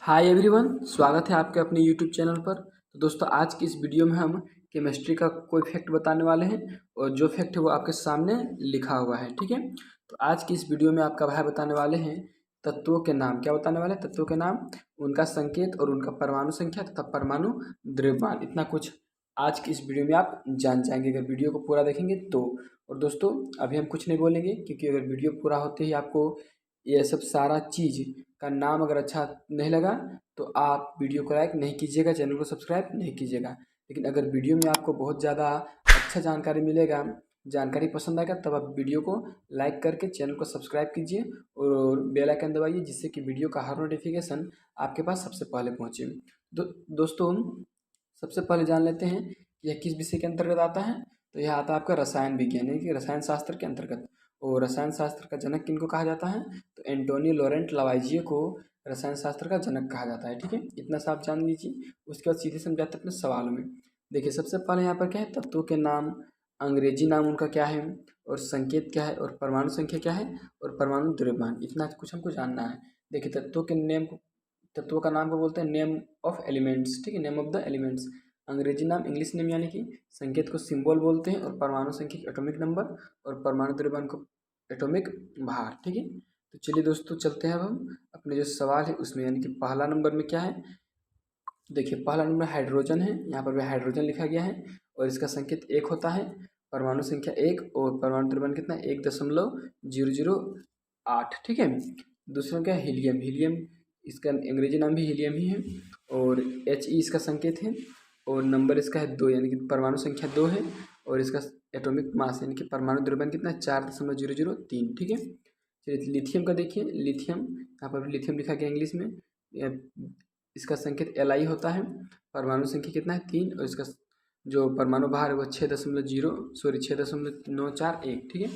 Hi everyone, स्वागत है आपके अपने यूट्यूब चैनल पर। तो दोस्तों, आज की इस वीडियो में हम केमिस्ट्री का कोई फैक्ट बताने वाले हैं और जो फैक्ट है वो आपके सामने लिखा हुआ है। ठीक है, तो आज की इस वीडियो में आपका भाई बताने वाले हैं तत्वों के नाम। क्या बताने वाले हैं? तत्वों के नाम, उनका संकेत और उनका परमाणु संख्या तथा परमाणु द्रव्यमान। इतना कुछ आज की इस वीडियो में आप जान जाएंगे अगर वीडियो को पूरा देखेंगे तो। और दोस्तों, अभी हम कुछ नहीं बोलेंगे क्योंकि अगर वीडियो पूरा होते ही आपको ये सब सारा चीज़ का नाम अगर अच्छा नहीं लगा तो आप वीडियो को लाइक नहीं कीजिएगा, चैनल को सब्सक्राइब नहीं कीजिएगा। लेकिन अगर वीडियो में आपको बहुत ज़्यादा अच्छा जानकारी मिलेगा, जानकारी पसंद आएगा, तब आप वीडियो को लाइक करके चैनल को सब्सक्राइब कीजिए और बेल आइकन दबाइए, जिससे कि वीडियो का हर नोटिफिकेशन आपके पास सबसे पहले पहुँचे। दोस्तों, सबसे पहले जान लेते हैं कि यह किस विषय के अंतर्गत आता है। तो यह आता है आपका रसायन विज्ञान यानी कि रसायन शास्त्र के अंतर्गत। और रसायन शास्त्र का जनक किनको कहा जाता है? तो एंटोनियो लॉरेंट लवाइजिए को रसायन शास्त्र का जनक कहा जाता है। ठीक है, इतना सा आप जान लीजिए। उसके बाद सीधे समझाते हैं अपने सवालों में। देखिए, सबसे पहले यहाँ पर क्या है, तत्वों के नाम, अंग्रेजी नाम उनका क्या है, और संकेत क्या है, और परमाणु संख्या क्या है, और परमाणु द्रव्यमान। इतना कुछ हमको जानना है। देखिए, तत्वों का नाम को बोलते हैं नेम ऑफ एलिमेंट्स। ठीक है, नेम ऑफ द एलिमेंट्स। अंग्रेजी नाम, इंग्लिश नेम यानी कि संकेत को सिंबल बोलते हैं, और परमाणु संख्या की एटॉमिक नंबर, और परमाणु द्रव्यमान को एटॉमिक भार। ठीक है, तो चलिए दोस्तों, चलते हैं अब हम अपने जो सवाल है उसमें। यानी कि पहला नंबर में क्या है, देखिए पहला नंबर हाइड्रोजन है। यहाँ पर भी हाइड्रोजन लिखा गया है और इसका संकेत एक होता है, परमाणु संख्या एक, और परमाणु द्रव्यमान कितना है? 1.008। ठीक है, दूसरा क्या है, हीलियम। हीलियम, इसका अंग्रेजी नाम भी हीलियम ही है, और He इसका संकेत है, और नंबर इसका है 2, यानी कि परमाणु संख्या 2 है, और इसका एटॉमिक मास यानी कि परमाणु द्रव्यमान कितना है? 4.003। ठीक है, चलिए लिथियम का देखिए। लिथियम, यहाँ पर लिथियम लिखा गया इंग्लिश में। इसका संकेत Li होता है, परमाणु संख्या कितना है? 3, और इसका जो परमाणु भार है वो 6.941। ठीक है,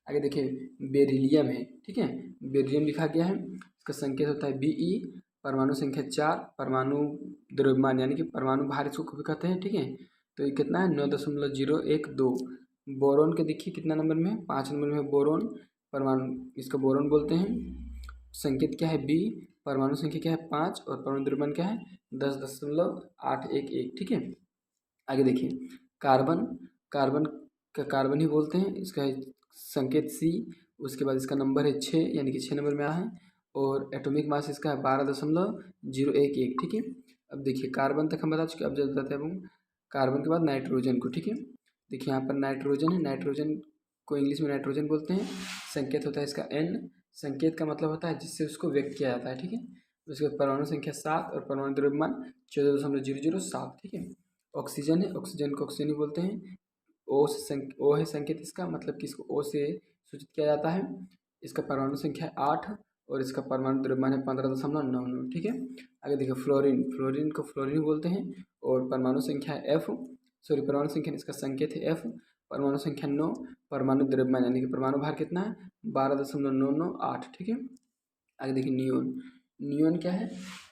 आगे देखिए बेरिलियम है। ठीक है, बेरिलियम लिखा गया है, इसका संकेत होता है Be, परमाणु संख्या 4, परमाणु द्रव्यमान यानी कि परमाणु भार इसको कभी कहते हैं। ठीक है, तो ये कितना है? 9.012। बोरोन के देखिए कितना नंबर में है? 5 नंबर में है बोरोन। परमाणु, इसको बोरोन बोलते हैं। संकेत क्या है? बी, परमाणु संख्या क्या है? 5, और परमाणु द्रव्यमान क्या है? 10.811। ठीक है, आगे देखिए कार्बन। कार्बन का कार्बन ही बोलते हैं, इसका संकेत सी। उसके बाद इसका नंबर है 6, यानी कि 6 नंबर में आया है, और एटॉमिक मास इसका है 12.011। ठीक है, अब देखिए कार्बन तक हम बता चुके, अब जब बताते हैं हम कार्बन के बाद नाइट्रोजन को। ठीक है, देखिए यहाँ पर नाइट्रोजन है। नाइट्रोजन को इंग्लिश में नाइट्रोजन बोलते हैं। संकेत होता है इसका N। संकेत का मतलब होता है जिससे उसको व्यक्त किया जाता है। ठीक है, उसके बाद परमाणु संख्या 7, और परमाणु द्रव्यमान 14.007। ठीक है, ऑक्सीजन है। ऑक्सीजन को ऑक्सीजन ही बोलते हैं। ओ है संकेत इसका, मतलब कि इसको ओ से सूचित किया जाता है। इसका परमाणु संख्या है 8, और इसका परमाणु द्रव्यमान है 15.99। ठीक है, आगे देखिए फ्लोरीन। फ्लोरीन को फ्लोरीन बोलते हैं, और परमाणु संख्या है F। परमाणु संख्या, इसका संकेत है F, परमाणु संख्या 9, परमाणु द्रव्यमान यानी कि परमाणु भार कितना है? 12.998। ठीक है, आगे देखिए नियोन। नियोन क्या है?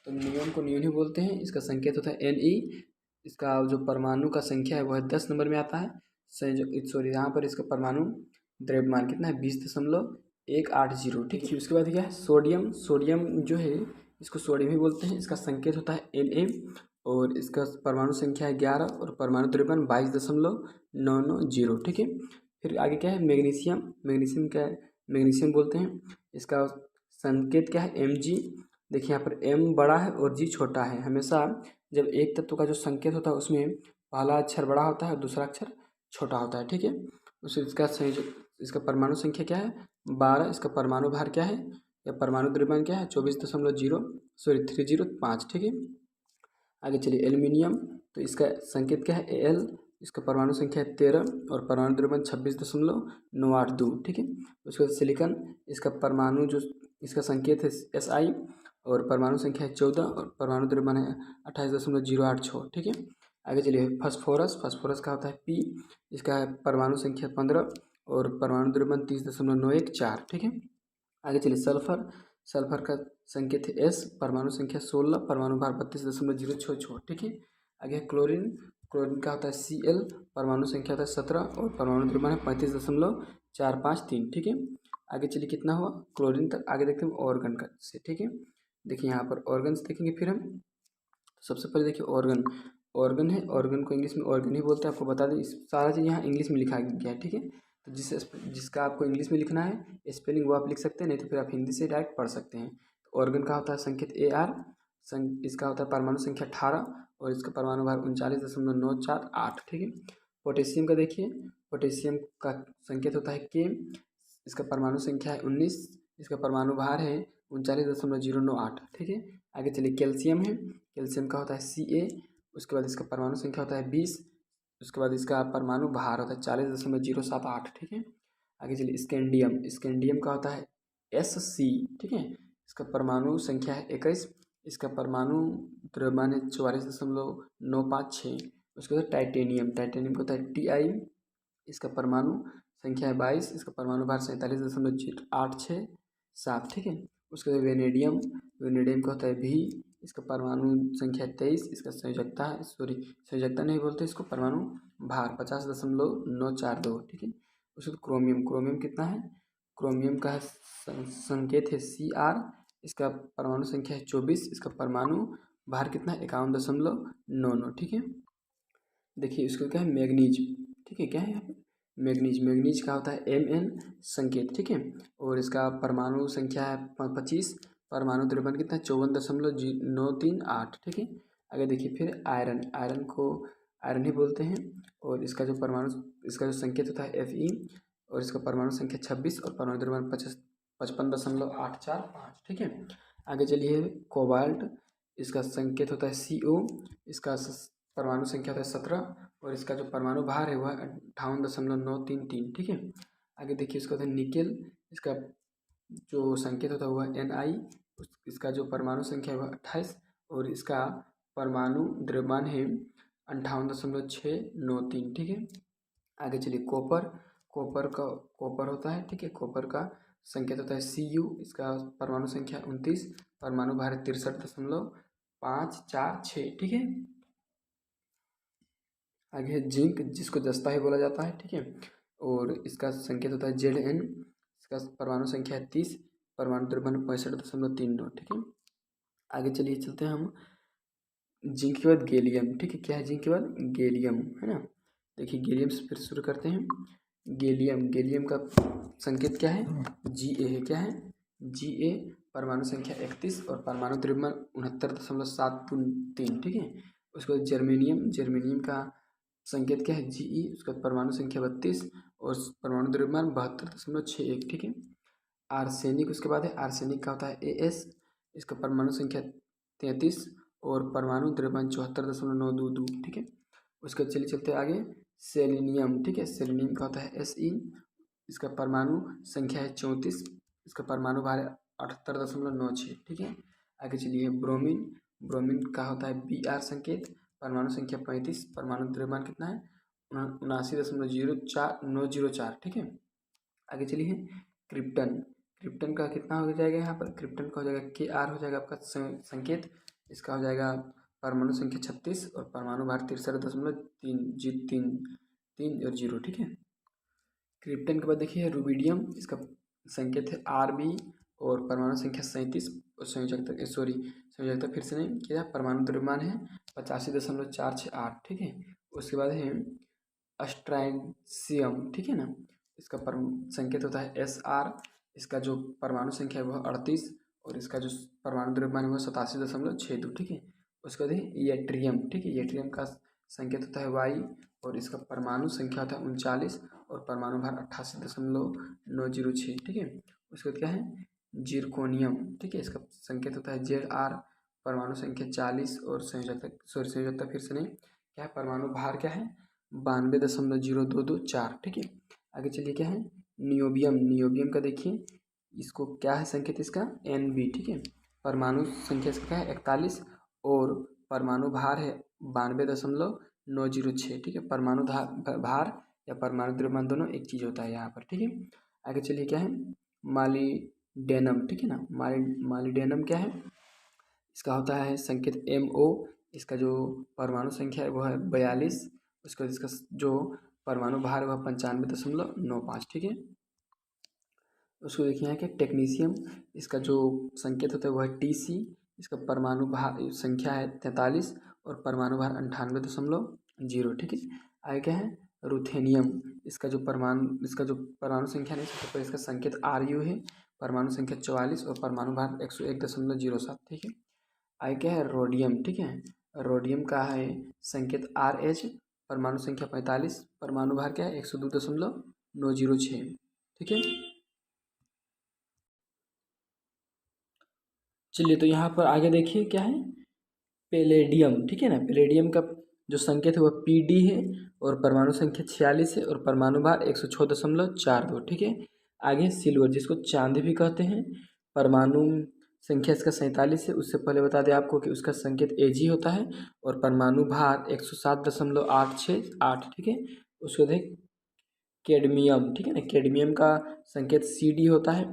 तो नियोन को नियोन ही बोलते हैं, इसका संकेत होता है Ne। इसका जो परमाणु का संख्या है वो है 10 नंबर में आता है। यहाँ पर इसका परमाणु द्रव्यमान कितना है? 20.180। ठीक है, उसके बाद क्या है? सोडियम। सोडियम जो है इसको सोडियम ही बोलते हैं, इसका संकेत होता है Na, और इसका परमाणु संख्या है 11, और परमाणु द्रव्यमान 22.990। ठीक है, फिर आगे क्या है? मैग्नीशियम। मैग्नीशियम क्या है? मैग्नीशियम बोलते हैं, इसका संकेत क्या है? Mg। देखिए यहाँ पर M बड़ा है और G छोटा है। हमेशा जब एक तत्व का जो संकेत होता है उसमें पहला अक्षर बड़ा होता है और दूसरा अक्षर छोटा होता है। ठीक है, उस इसका परमाणु संख्या क्या है? 12। इसका परमाणु भार क्या है, या परमाणु द्रव्यमान क्या है? 24.305। ठीक है, आगे चलिए एल्युमिनियम। तो इसका संकेत क्या है? Al। इसका परमाणु संख्या है 13, और परमाणु द्रव्यमान 26.982। ठीक है, उसके बाद सिलिकॉन। इसका परमाणु जो, इसका संकेत है Si, और परमाणु संख्या है 14, और परमाणु द्रव्यमान है 28.086। ठीक है, आगे चलिए फास्फोरस। फास्फोरस का होता है P। इसका है परमाणु संख्या 15, और परमाणु द्रव्यमान 30.914। ठीक है, आगे चलिए सल्फर। सल्फर का संकेत है S, परमाणु संख्या 16, परमाणु भार 32.066। ठीक है, आगे क्लोरीन। क्लोरीन का होता है Cl, परमाणु संख्या होता है 17, और परमाणु द्रव्यमान है 35.453। ठीक है, आगे चलिए कितना हुआ क्लोरीन तक। आगे देखते हैं ऑर्गन का से। ठीक है, देखिए यहाँ पर ऑर्गन्स देखेंगे फिर हम। तो सबसे पहले देखिए ऑर्गन, ऑर्गन है, ऑर्गन को इंग्लिश में ऑर्गन ही बोलते हैं। आपको बता दें इस सारा चीज़ यहाँ इंग्लिश में लिखा गया है, ठीक है। तो जिसका आपको इंग्लिश में लिखना है स्पेलिंग वो आप लिख सकते हैं, नहीं तो फिर आप हिंदी से डायरेक्ट पढ़ सकते हैं। तो ऑर्गन का होता है संकेत AR, इसका होता है परमाणु संख्या 18 और इसका परमाणु भार 39.948, ठीक है। पोटेशियम का देखिए, पोटेशियम का संकेत होता है K, इसका परमाणु संख्या है 19, इसका परमाणु भार है 39.098, ठीक है। आगे चलिए कैल्शियम है, कैल्शियम का होता है Ca, उसके बाद इसका परमाणु संख्या होता है 20, उसके बाद इसका परमाणु भार होता है 40.078, ठीक है। आगे चलिए स्कैंडियम, स्कैंडियम का होता है Sc, ठीक है। इसका परमाणु संख्या है 21, इसका परमाणु द्रव्यमान है 44.956। उसके बाद टाइटेनियम, टाइटेनियम का होता है Ti, इसका परमाणु संख्या है 22, इसका परमाणु भार 47.867, ठीक है। उसके बाद वेनेडियम, वेनेडियम का होता है V, इसका परमाणु संख्या 23, इसका संयोजकता संयोजकता नहीं बोलते इसको, परमाणु भार 50.942, ठीक है। उसके बाद क्रोमियम, क्रोमियम कितना है, क्रोमियम का संकेत है Cr, इसका परमाणु संख्या है 24, इसका परमाणु भार कितना है 51.99, ठीक है। देखिए इसको क्या है मैग्नीज, ठीक है, क्या है यहाँ पे मैग्नीज, मैग्नीज का होता है Mn संकेत, ठीक है। और इसका परमाणु संख्या है 25, परमाणु द्रव्यमान कितना है 54.938, ठीक है। आगे देखिए फिर आयरन, आयरन को आयरन ही बोलते हैं और इसका जो परमाणु, इसका जो संकेत होता है Fe और इसका परमाणु संख्या 26 और परमाणु द्रव्यमान 55.845, ठीक है। आगे चलिए कोबाल्ट, इसका संकेत होता है Co, इसका परमाणु संख्या होता है 17 और इसका जो परमाणु भार है वह 58.933, ठीक है। आगे देखिए इसका होता है निकेल, इसका जो संकेत होता है वह Ni, इसका जो परमाणु संख्या है वह 28 और इसका परमाणु द्रव्यमान है 58.693, ठीक है। आगे चलिए कॉपर, कॉपर होता है, ठीक है। कॉपर का संकेत होता है Cu, इसका परमाणु संख्या 29, परमाणु भार 63.546, ठीक है। आगे है जिंक, जिसको जस्ता ही बोला जाता है, ठीक है। और इसका संकेत होता है Zn, इसका परमाणु संख्या है 30, परमाणु द्रव्यमान 65.39, ठीक है। आगे चलिए चलते हैं हम जिंक के बाद गैलियम, ठीक है। क्या है जिंक के बाद गैलियम, है ना। देखिए गैलियम से फिर शुरू करते हैं। गैलियम, गैलियम का संकेत क्या है Ga है, क्या है Ga, परमाणु संख्या 31 और परमाणु द्रव्यमान 69.723, ठीक है। उसके बाद जर्मेनियम, जर्मेनियम का संकेत क्या है Ge, उसका परमाणु संख्या 32 और परमाणु द्रव्यमान 72.61, ठीक है। आर्सेनिक उसके बाद है, आर्सेनिक का होता है As, इसका परमाणु संख्या 33 और परमाणु द्रव्यमान 74.922, ठीक है। उसके चलिए चलते आगे सेलेनियम, ठीक है। सेलेनियम का होता है Se, इसका परमाणु संख्या है 34, इसका परमाणु भार है 78.96, ठीक है। आगे चलिए ब्रोमीन, ब्रोमीन का होता है Br संकेत, परमाणु संख्या 35, परमाणु द्रव्यमान कितना है 79.04904, ठीक है। आगे चलिए क्रिप्टन, क्रिप्टन का कितना हो जाएगा यहाँ पर, क्रिप्टन का हो जाएगा Kr, हो जाएगा आपका संकेत, इसका हो जाएगा परमाणु संख्या 36 और परमाणु भार 63.3 ठीक है। क्रिप्टन के बाद देखिए रुबिडियम, इसका संकेत है Rb और परमाणु संख्या 37 और संयोजकता फिर से नहीं किया, परमाणु द्रव्यमान है 85.468, ठीक है। उसके बाद है अस्ट्राइसियम, ठीक है ना, इसका संकेत होता है Sr, इसका जो परमाणु संख्या है वह 38 और इसका जो परमाणु द्रव्यमान है वह 87.62, ठीक है। उसके बाद है येट्रियम, ठीक है, येट्रियम का संकेत होता है Y और इसका परमाणु संख्या होता है 39 और परमाणु भार 88.906, ठीक है। उसके बाद क्या है जिरकोनियम, ठीक है, इसका संकेत होता है Zr, परमाणु संख्या 40 और संयोजकता फिर से नहीं क्या है, परमाणु भार क्या है 92.0224, ठीक है। आगे चलिए क्या है नियोबियम, नियोबियम का देखिए इसको क्या है संकेत इसका Nb, ठीक है, परमाणु संख्या इसका क्या है 41 और परमाणु भार है 92.906, ठीक है। परमाणु भार या परमाणु द्रव्यमान दोनों एक चीज़ होता है यहाँ पर, ठीक है। आगे चलिए क्या है मालिडेनम, ठीक है ना, मालिडेनम क्या है, इसका होता है संकेत Mo, इसका जो परमाणु संख्या है वह है 42, उसके बाद इसका जो परमाणु भार है वह 95.95, ठीक है। उसको देखिए यहाँ के टेक्नीशियम, इसका जो संकेत होता है वह है Tc, इसका परमाणु भार संख्या है 43 और परमाणु भार 98.0। ठीक है। आगे क्या है, रुथेनियम, इसका जो परमाणु संख्या नहीं, सबसे पहले इसका संकेत Ru है, परमाणु संख्या 44 और परमाणु भार 101.07। ठीक है। आगे क्या है, रोडियम। ठीक है, रोडियम का है संकेत Rh, परमाणु संख्या 45, परमाणु भार क्या है 102.906। ठीक है। चलिए तो यहाँ पर आगे देखिए क्या है, पैलेडियम। ठीक है ना, पैलेडियम का जो संकेत है वह Pd है और परमाणु संख्या 46 है और परमाणु भार 106.42। ठीक है। आगे सिल्वर, जिसको चांदी भी कहते हैं, परमाणु संख्या इसका 47 है। उससे पहले बता दें आपको कि उसका संकेत Ag होता है और परमाणु भार 107.868। ठीक है। उसको देख कैडमियम। ठीक है ना, कैडमियम का संकेत Cd होता है,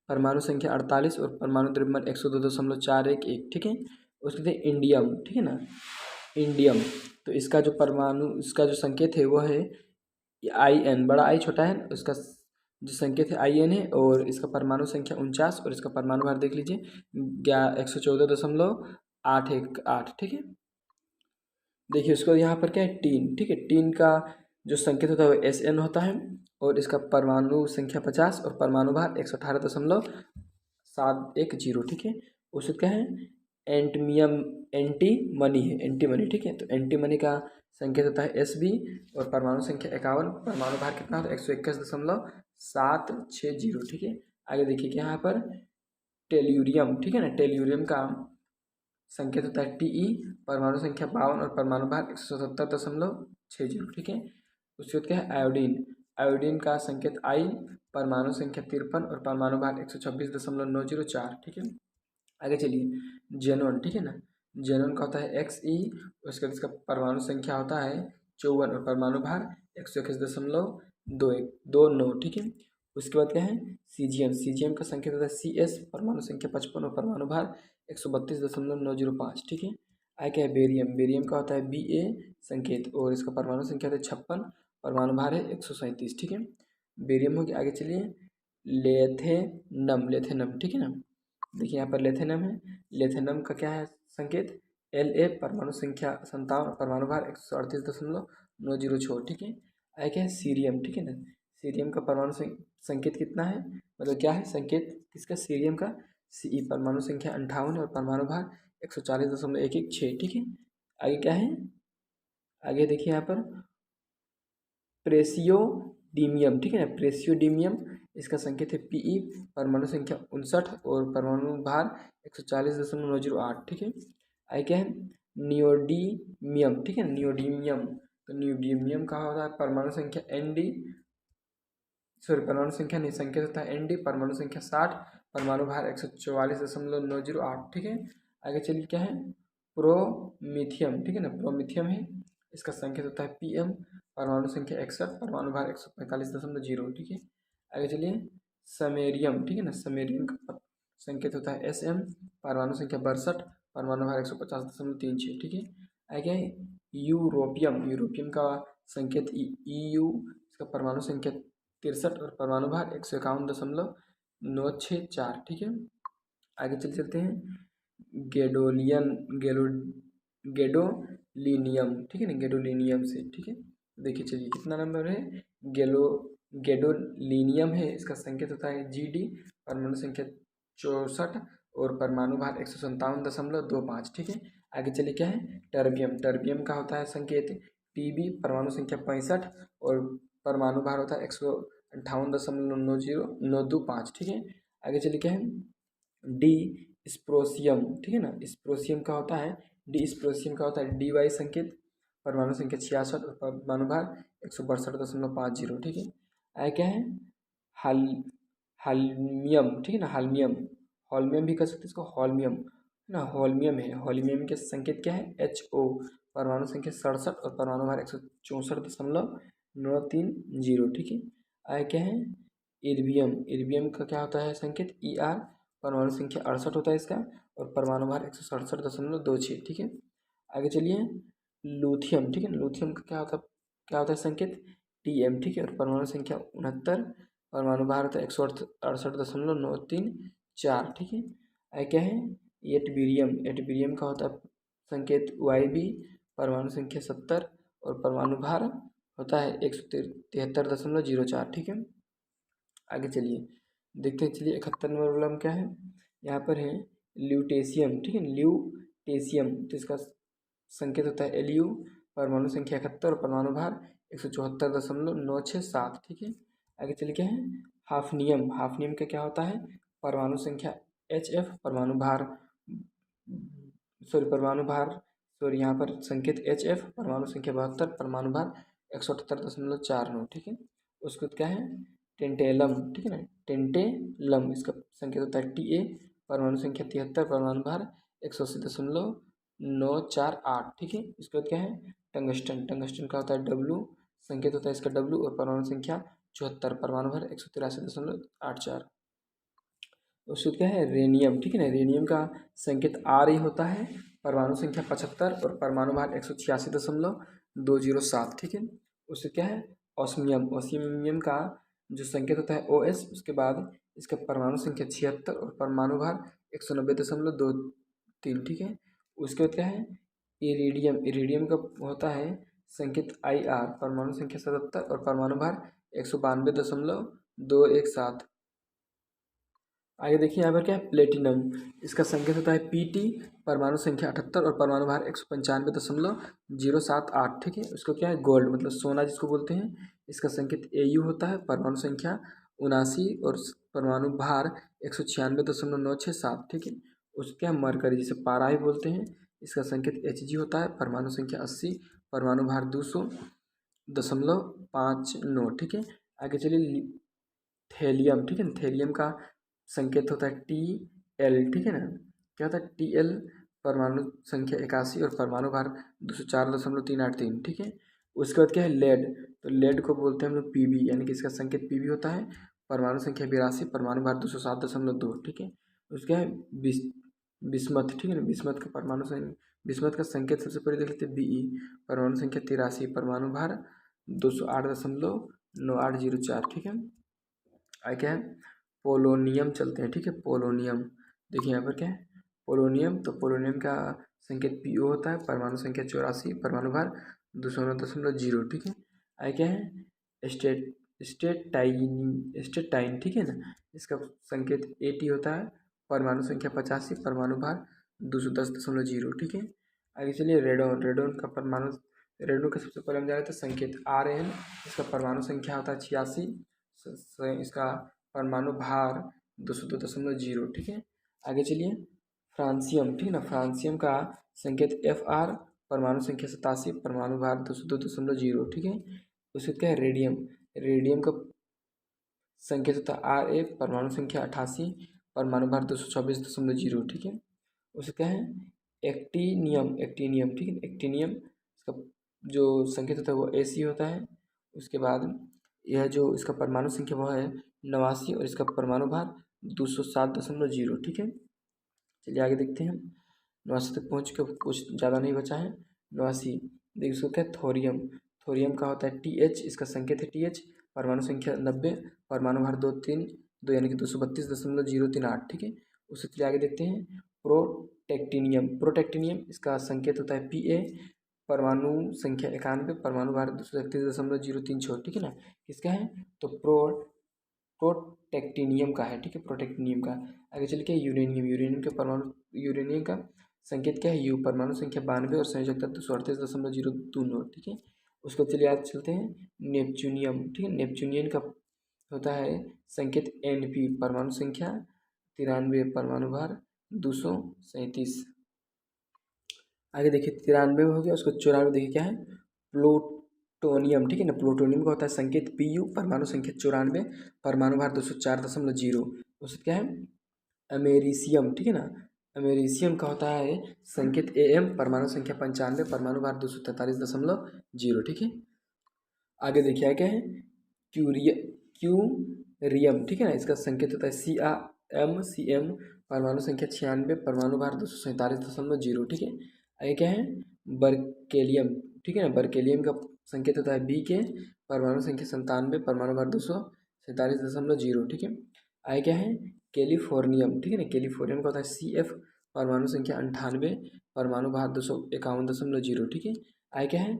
परमाणु संख्या 48 और परमाणु द्रव्यमान 102.411। ठीक है। उसके बाद इंडियम। ठीक है ना, इंडियम, तो इसका जो संकेत है वह है In, बड़ा आई छोटा है, उसका जो संकेत है In है और इसका परमाणु संख्या 49 और इसका परमाणु भार देख लीजिए 114.818। ठीक है। देखिए उसको यहाँ पर क्या है, टीन। ठीक है, टीन का जो संकेत होता है वो Sn होता है और इसका परमाणु संख्या 50 और परमाणु भार 118.710। ठीक है। उसके क्या है, एंटमियम, एंटीमनी है, एंटीमनी। ठीक है, तो एंटीमनी का संकेत होता है Sb और परमाणु संख्या 51, परमाणु भार कितना होता है 121.760। ठीक है। आगे देखिए कि यहाँ पर टेल्यूरियम। ठीक है ना, टेल्यूरियम का संकेत होता है Te, परमाणु संख्या 52 और परमाणु भार 177.60। ठीक है। उसके बाद क्या है, आयोडीन। आयोडीन का संकेत I, परमाणु संख्या 53 और परमाणु भार 126.904। ठीक है। आगे चलिए, जेनॉन। ठीक है ना, जेनॉन का होता है Xe, उसके बाद इसका परमाणु संख्या होता है 54 और परमाणु भार 121.29। ठीक है। उसके बाद क्या है, सीजियम। सीजियम का संकेत होता है Cs, परमाणु संख्या 55 और परमाणु भार 132.905। ठीक है। आगे क्या है, बेरियम। बेरियम का होता है Ba संकेत और इसका परमाणु संख्या होता है 56, परमाणु भार है 137। ठीक है, बेरियम हो गया। आगे चलिए, लेथेनम। लेथेनम, ठीक है ना, देखिए यहाँ पर लेथेनम है, लेथेनम का क्या है संकेत La, परमाणु संख्या 57, परमाणु भार 138.906। ठीक है। आगे क्या है, सीरियम। ठीक है ना, सीरियम का परमाणु संकेत कितना है, मतलब क्या है संकेत किसका, सीरियम का Ce, परमाणु संख्या 58 और परमाणु भार 140.116। ठीक है। आगे क्या है, आगे देखिए यहाँ पर प्रेसियोडीमियम। ठीक है ना, प्रेसियोडीमियम, इसका संकेत है Pe, परमाणु संख्या 59 और परमाणु भार 140.908। ठीक है। आगे क्या है, नियोडीमियम। ठीक है, नियोडीमियम, तो नियोडीमियम का होता है परमाणु संख्या Nd, परमाणु संख्या नहीं, संकेत होता है Nd, परमाणु संख्या 60, परमाणु भार 144.908। ठीक है। आगे चलिए क्या है, प्रोमिथियम। ठीक है ना, प्रोमिथियम है, इसका संकेत होता है Pm, परमाणु संख्या 61, परमाणु भार 145.0। ठीक है। आगे चलिए, समेरियम। ठीक है ना, समेरियम का संकेत होता है Sm, परमाणु संख्या 62, परमाणु भार 150.36। ठीक है। आगे यूरोपियम। यूरोपियम का संकेत Eu, इसका परमाणु संख्या 63 और परमाणु भार 151.964। ठीक है। आगे चलते हैं, गेडोलियन, गेडोलिनियम। ठीक है ना, गेडोलिनियम से। ठीक है, देखिए चलिए कितना नंबर है, गेडोलिनियम है, इसका संकेत होता है Gd, परमाणु संख्या 64 और परमाणु भार 157.25। ठीक है। आगे चलिए क्या है, टर्बियम। टर्बियम का होता है संकेत Tb, परमाणु संख्या 65 और परमाणु भार होता है 158.90925। ठीक है। आगे चलिए क्या है, डी स्प्रोसियम। ठीक है ना, स्प्रोसियम का होता है स्प्रोसियम का होता है Dy संकेत, परमाणु संख्या 66 और परमाणु भार 162.50। ठीक है। आगे क्या है, हाल हालमियम। ठीक है ना, हालमियम, हॉलमियम भी कर सकते हैं इसको, हॉलमियम है ना, हॉलमियम है। हॉलमियम के संकेत क्या है, Ho, परमाणु संख्या 67 और परमाणु भार 164.930। ठीक है। आगे क्या है, इर्बियम। इर्बियम का क्या होता है संकेत Er, परमाणु संख्या 68 होता है इसका और परमाणु भार 167.26। ठीक है। आगे चलिए, लूथियम। ठीक है ना, लूथियम का क्या होता है संकेत Tm। ठीक है, और परमाणु संख्या 69, परमाणु भार होता है 168.934, ठीक है। आगे क्या है, एटबीरियम। एटबीरियम का होता है संकेत YB, परमाणु संख्या 70 और परमाणु भार होता है 173.04, ठीक है। आगे चलिए देखते हैं। चलिए 71 नंबर प्रॉब्लम क्या है, यहाँ पर है ल्यूटेशियम, ठीक है। ल्यूटेशियम तो इसका संकेत होता है Lu, परमाणु संख्या 71 और परमाणु भार 174.967, ठीक है। आगे चलिए क्या है, हाफनियम। हाफनियम का क्या होता है, परमाणु संख्या HF, परमाणु भार यहाँ पर संकेत HF, परमाणु संख्या 72, परमाणु भार 178.49, ठीक है। उसके बाद क्या है, टेंटेलम, ठीक है ना। टेंटेलम इसका संकेत होता है Ta, परमाणु संख्या 73, परमाणु भार 180.948, ठीक है। इसके बाद क्या है, टंगस्टन। टंगस्टन का होता है W, संकेत होता है इसका W और परमाणु संख्या 74, परमाणु भार 183.84। उसके बाद क्या है, रेनियम, ठीक है ना। रेनियम का संकेत Re होता है, परमाणु संख्या 75 और परमाणु भार 186.207, ठीक है। उससे क्या है, ऑस्मियम। ऑस्मियम का जो संकेत होता है OS, उसके बाद इसका परमाणु संख्या 76 और परमाणु भार 190.23, ठीक है। उसके बाद क्या है, इरिडियम। इरिडियम का होता है संकेत IR, परमाणु संख्या 77 और परमाणु भार 192.217। आगे देखिए यहाँ पर क्या है, प्लेटिनम। इसका संकेत होता है PT, परमाणु संख्या 78 और परमाणु भार 195.078, ठीक है। उसको क्या है, गोल्ड मतलब सोना जिसको बोलते हैं, इसका संकेत AU होता है, परमाणु संख्या 79 और परमाणु भार 196.967, ठीक है। उसको क्या है, मरकरी जिसे पारा ही बोलते हैं, इसका संकेत Hg होता है, परमाणु संख्या 80, परमाणु भार 200.59, ठीक है। आगे चलिए थेलियम, ठीक है। थेलियम का संकेत होता है TL, ठीक है ना। क्या होता है TL, परमाणु संख्या 81 और परमाणु भार 204.383, ठीक है। उसके बाद क्या है, लेड। तो लेड को बोलते हैं हम लोग PB, यानी कि इसका संकेत PB होता है, परमाणु संख्या 82, परमाणु भार 207.2, ठीक है। उसका है बिस्मथ, ठीक है ना। बिस्मथ का संकेत सबसे पहले देख लेते हैं BE, परमाणु संख्या 83, परमाणु भार 208.9804, ठीक है। आगे क्या है, पोलोनियम चलते हैं, ठीक है। पोलोनियम देखिए यहाँ पर क्या है, पोलोनियम। तो पोलोनियम का संकेत PO होता है, परमाणु संख्या 84, परमाणु भार 209.0, ठीक है। आगे क्या है, स्टेटाइन, ठीक है ना। इसका संकेत AT होता है, परमाणु संख्या 85, परमाणु भार 210.0, ठीक है। आगे चलिए रेडोन। रेडोन का सबसे पहले हम जा रहे थे संकेत RN, इसका परमाणु संख्या होता है 86, इसका परमाणु भार 202.0, ठीक है। आगे चलिए फ्रांसियम, ठीक है ना। फ्रांसियम का संकेत FR, परमाणु संख्या 87, परमाणु भार 202.0, ठीक है। उसके क्या है, रेडियम। रेडियम का संकेत होता है RA, परमाणु संख्या 88, परमाणु भार 226.0, ठीक है। उसके क्या है, एक्टिनियम। एक्टिनियम, ठीक है। एक्टिनियम इसका जो संकेत होता है वो AC होता है। उसके बाद यह जो इसका परमाणु संख्या वो है 89 और इसका परमाणु भार 207.0, ठीक है। चलिए आगे देखते हैं। 89 तक पहुँच के कुछ ज़्यादा नहीं बचा है। 89 देखिए उसको क्या है, थोरियम। थोरियम का होता है TH, इसका संकेत है TH, परमाणु संख्या 90, परमाणु भार 232 यानी कि 232.038, ठीक है। उससे चलिए आगे देखते हैं प्रोटेक्टिनियम। प्रोटेक्टिनियम इसका संकेत होता है PA, परमाणु संख्या 91, परमाणु भार 231.036, ठीक है ना। किसका है, तो प्रोटेक्टिनियम का है, ठीक है। प्रोटेक्टिनियम का आगे चल के यूरेनियम। यूरेनियम का संकेत क्या है, U, परमाणु संख्या 92 और संयोजकता 238.029, ठीक है। उसको चलिए आज चलते हैं नेपच्यूनियम, ठीक है। नेपच्यूनियम का होता है संकेत NP, परमाणु संख्या 93, परमाणु भार 237। आगे देखिए 93 हो गया। उसको 94 देखिए क्या है, प्लूटोनियम, ठीक है ना। प्लूटोनियम का होता है संकेत PU, परमाणु संख्या 94, परमाणु भार 204.0। उससे क्या है, अमेरिशियम, ठीक है ना। अमेरिशियम का होता है संकेत AM, परमाणु संख्या 95, परमाणु भार 243.0, ठीक है। आगे देखिए क्या है, क्यूरियम, ठीक है ना। इसका संकेत होता है CM, परमाणु संख्या 96, परमाणु भार 247.0, ठीक है। आगे क्या है, बर्केलियम, ठीक है ना। बर्केलियम का संकेत होता है BK, परमाणु संख्या 97, परमाणु भार 47.0, ठीक है। आगे क्या है, कैलिफोर्नियम, ठीक है ना। कैलिफोर्नियम का होता है CF, परमाणु संख्या 98, परमाणु भार 251.0, ठीक है। आगे क्या है,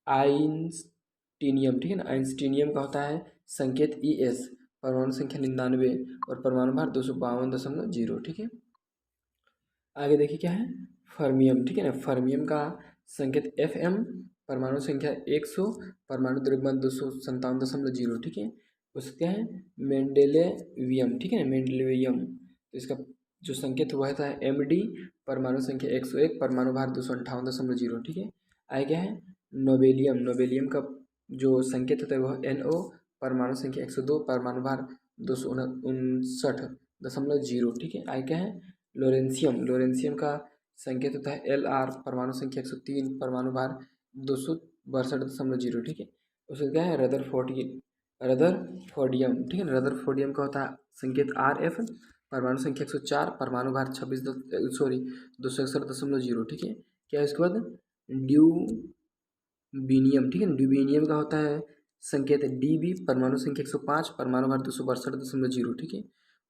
आइंस्टीनियम, ठीक है ना। आइंस्टीनियम का होता है संकेत ES, परमाणु संख्या 99 और परमाणु भार 252.0, ठीक है। आगे देखिए क्या है, फर्मियम, ठीक है ना। फर्मियम का संकेत FM, परमाणु संख्या 100, परमाणु द्रव्यमान 257.0, ठीक है। उसका क्या है, मेंडेलेवियम, ठीक है ना। मेंडेलेवियम, तो इसका जो संकेत हुआ था MD, परमाणु संख्या 101, परमाणु भार 258.0, ठीक है। आगे क्या है, नोबेलियम। नोबेलियम का जो संकेत होता है वह NO, परमाणु संख्या 102, परमाणु भार 259.0, ठीक है। आगे क्या है, लोरेंशियम। लोरेंशियम का संकेत होता है LR, परमाणु संख्या 103, परमाणु भार 262.0, ठीक है। उसका क्या है, रदरफोर्डियम, ठीक है ना। रदरफोर्डियम का होता है संकेत RF, परमाणु संख्या 104, परमाणु भार 261.0, ठीक है। क्या है उसके बाद, ड्यूबिनियम, ठीक है। ड्यूबिनियम का होता है संकेत DB, परमाणु संख्या 105, परमाणु भार 262.0, ठीक है।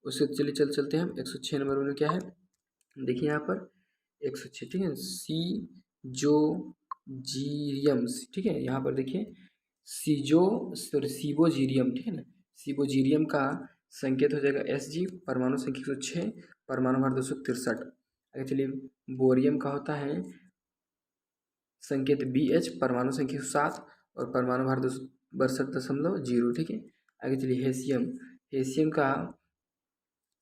उससे चलिए चलते हैं हम 106 नंबर में क्या है, देखिए यहाँ पर 106, ठीक है। सीजोजीरियम, ठीक है। यहाँ पर देखिए सीबोजीरियम, ठीक है ना। सीबोजीरियम का संकेत हो जाएगा SG, परमाणु संख्या 106, परमाणु भार 263। आगे चलिए, बोरियम का होता है संकेत BH, परमाणु संख्या 7 और परमाणु भार 262.0, ठीक है। आगे चलिए, हेसियम। हेसियम का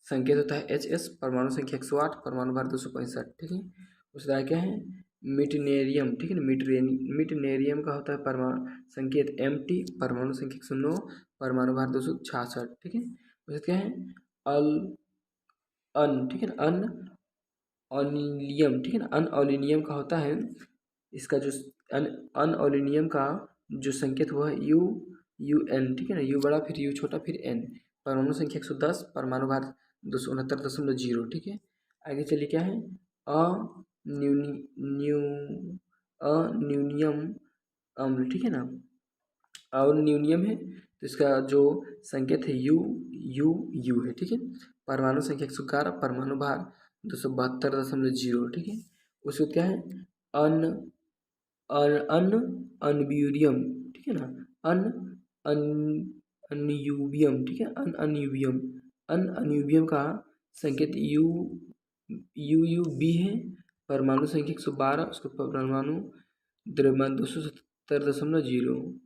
संकेत होता है HS, परमाणु संख्या 108, परमाणु भार 265, ठीक है। उसके बाद क्या है, मिटनेरियम, ठीक है ना। मिटनेरियम का होता है परमाणु संकेत MT, परमाणु संख्या 109, परमाणु भार 266, ठीक है। उसके क्या है, अल ठीक है ना। अनओलिनियम, ठीक है ना। अनओलिनियम का होता है, इसका जो अनओलिनियम का जो संकेत हुआ है UN, ठीक है ना। U बड़ा, फिर U छोटा, फिर N, परमाणु संख्या 110, परमाणु भार 269.0, ठीक है। आगे चलिए क्या है, अन्यूनियम अम्ल, ठीक है ना। अन्यूनियम है तो इसका जो संकेत है U है, ठीक है। परमाणु संख्या 111, परमाणु भार 272.0, ठीक है। उसको क्या है, अन अन अनब्यूरियम, ठीक है ना। अन अन अनयूबियम, ठीक है। अनयूबियम का संकेत UUB है, परमाणु संख्या 112, उसका परमाणु द्रव्यमान 270.0।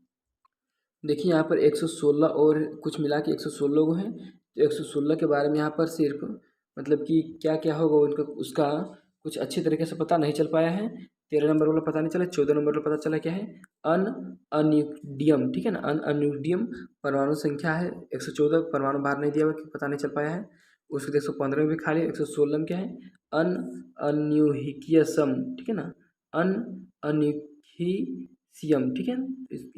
देखिए यहाँ पर 116 और कुछ मिला के 116 को है, तो 116 के बारे में यहाँ पर सिर्फ मतलब कि क्या क्या होगा उनका, उसका कुछ अच्छी तरीके से पता नहीं चल पाया है। 13 नंबर वाला पता नहीं चला, 14 नंबर वाला पता चला क्या है, अनअन्यूडियम, ठीक है ना। अनअन्यूडियम परमाणु संख्या है 114, परमाणु भार नहीं दिया हुआ कि पता नहीं चल पाया है। उसके 115 में भी खाली, 116 में क्या है, अनअन्यूहिकियसम, ठीक है ना। अनअन्यूहिसियम, ठीक है।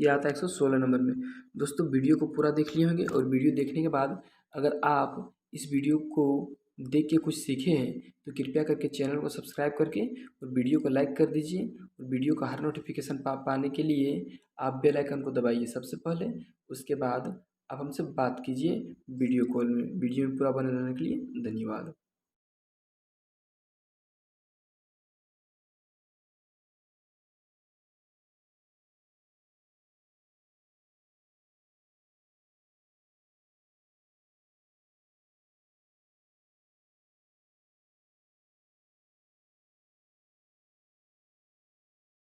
ये आता है 116 नंबर में। दोस्तों वीडियो को पूरा देख लिए होंगे, और वीडियो देखने के बाद अगर आप इस वीडियो को देख के कुछ सीखे हैं तो कृपया करके चैनल को सब्सक्राइब करके और वीडियो को लाइक कर दीजिए। और वीडियो का हर नोटिफिकेशन पाने के लिए आप बेल आइकन को दबाइए सबसे पहले। उसके बाद आप हमसे बात कीजिए वीडियो कॉल में। वीडियो में पूरा बने रहने के लिए धन्यवाद।